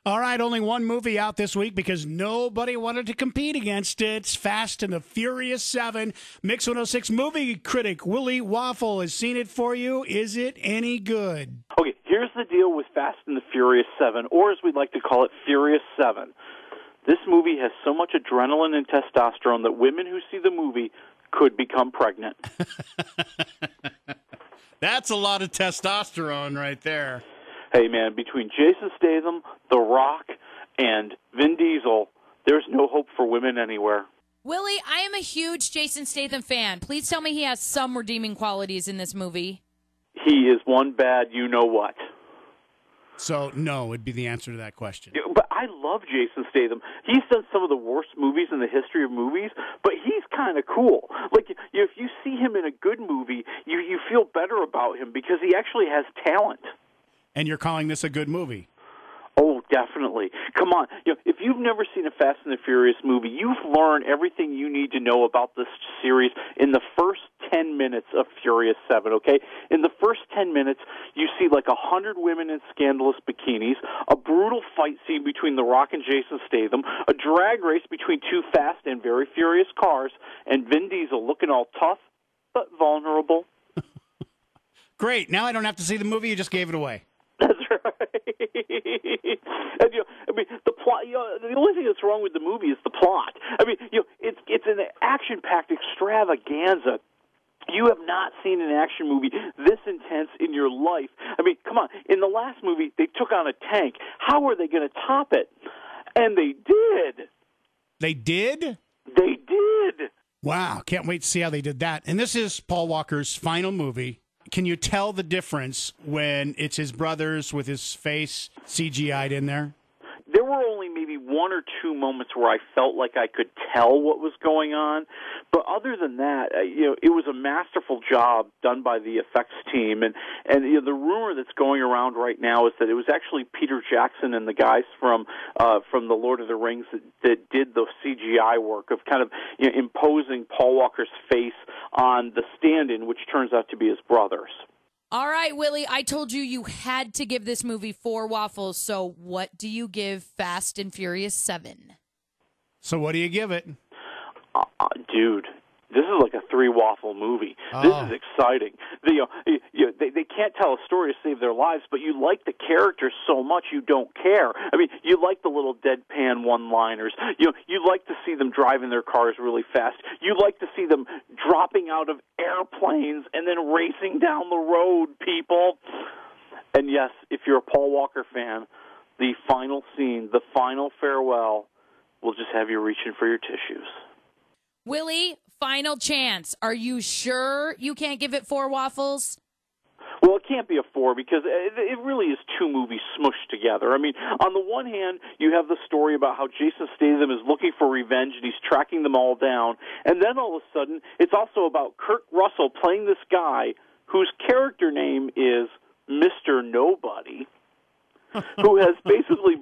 All right, only one movie out this week because nobody wanted to compete against it. It's Fast and the Furious 7. Mix 106 movie critic Willie Waffle has seen it for you. Is it any good? Okay, here's the deal with Fast and the Furious 7, or as we'd like to call it, Furious 7. This movie has so much adrenaline and testosterone that women who see the movie could become pregnant. That's a lot of testosterone right there. Hey, man, between Jason Statham, The Rock, and Vin Diesel, there's no hope for women anywhere. Willie, I am a huge Jason Statham fan. Please tell me he has some redeeming qualities in this movie. He is one bad you-know-what. So, no would be the answer to that question. But I love Jason Statham. He's done some of the worst movies in the history of movies, but he's kind of cool. Like, if you see him in a good movie, you feel better about him because he actually has talent. And you're calling this a good movie? Oh, definitely. Come on. If you've never seen a Fast and the Furious movie, you've learned everything you need to know about this series in the first 10 minutes of Furious 7, okay? In the first 10 minutes, you see like 100 women in scandalous bikinis, a brutal fight scene between The Rock and Jason Statham, a drag race between two fast and very furious cars, and Vin Diesel looking all tough but vulnerable. Great. Now I don't have to see the movie. You just gave it away. That's right. And, I mean, the plot. The only thing that's wrong with the movie is the plot. I mean, it's an action-packed extravaganza. You have not seen an action movie this intense in your life. I mean, come on. In the last movie, they took on a tank. How are they going to top it? And they did. They did? They did. Wow. Can't wait to see how they did that. And this is Paul Walker's final movie. Can you tell the difference when it's his brothers with his face CGI'd in there? There were only maybe one or two moments where I felt like I could tell what was going on, but other than that, it was a masterful job done by the effects team. And the rumor that's going around right now is that it was actually Peter Jackson and the guys from the Lord of the Rings that did the CGI work of kind of imposing Paul Walker's face on the stand-in, which turns out to be his brothers. All right, Willie, I told you had to give this movie 4 waffles, so what do you give Fast and Furious 7? So what do you give it? Dude, this is like a 3-waffle movie. Oh. This is exciting. They can't tell a story to save their lives, but you like the characters so much you don't care. I mean, you like the little deadpan one-liners. You like to see them driving their cars really fast. You like to see them dropping out of airplanes and then racing down the road, people. And yes, if you're a Paul Walker fan, the final scene, the final farewell, will just have you reaching for your tissues. Willie, final chance. Are you sure you can't give it 4 waffles? Well, it can't be a 4 because it really is two movies smushed together. I mean, on the one hand, you have the story about how Jason Statham is looking for revenge and he's tracking them all down. And then all of a sudden, it's also about Kurt Russell playing this guy whose character name is Mr. Nobody, who has basically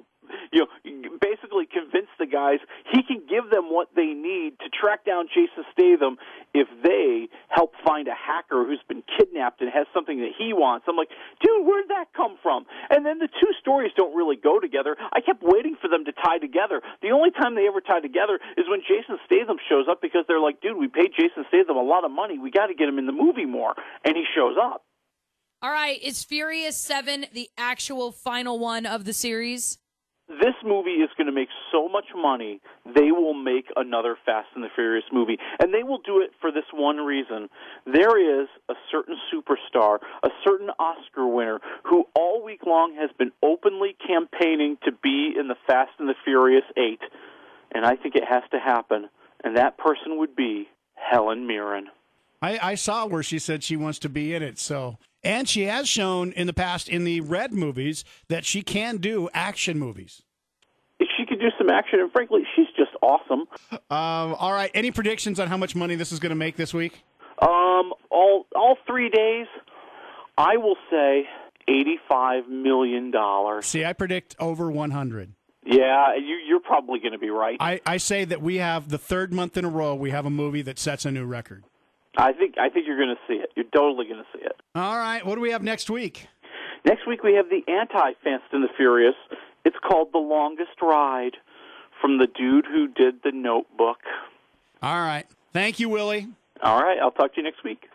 convinced the guys he can give them what they need to track down Jason Statham if they help find a hacker who's been kidnapped and has something that he wants. I'm like, dude, where'd that come from? And then the two stories don't really go together. I kept waiting for them to tie together. The only time they ever tie together is when Jason Statham shows up because they're like, dude, we paid Jason Statham a lot of money. We got to get him in the movie more. And he shows up. All right, is Furious 7 the actual final one of the series? This movie is going to make so much money, they will make another Fast and the Furious movie. And they will do it for this one reason. There is a certain superstar, a certain Oscar winner, who all week long has been openly campaigning to be in the Fast and the Furious 8. And I think it has to happen. And that person would be Helen Mirren. I saw where she said she wants to be in it, so... And she has shown in the past in the Red movies that she can do action movies. She could do some action, and frankly, she's just awesome. All right. Any predictions on how much money this is going to make this week? All 3 days, I will say $85 million. See, I predict over 100. Yeah, you're probably going to be right. I say that we have the third month in a row we have a movie that sets a new record. I think you're going to see it. You're totally going to see it. All right. What do we have next week? Next week we have the anti-Fast and the Furious. It's called The Longest Ride, from the dude who did The Notebook. All right. Thank you, Willie. All right. I'll talk to you next week.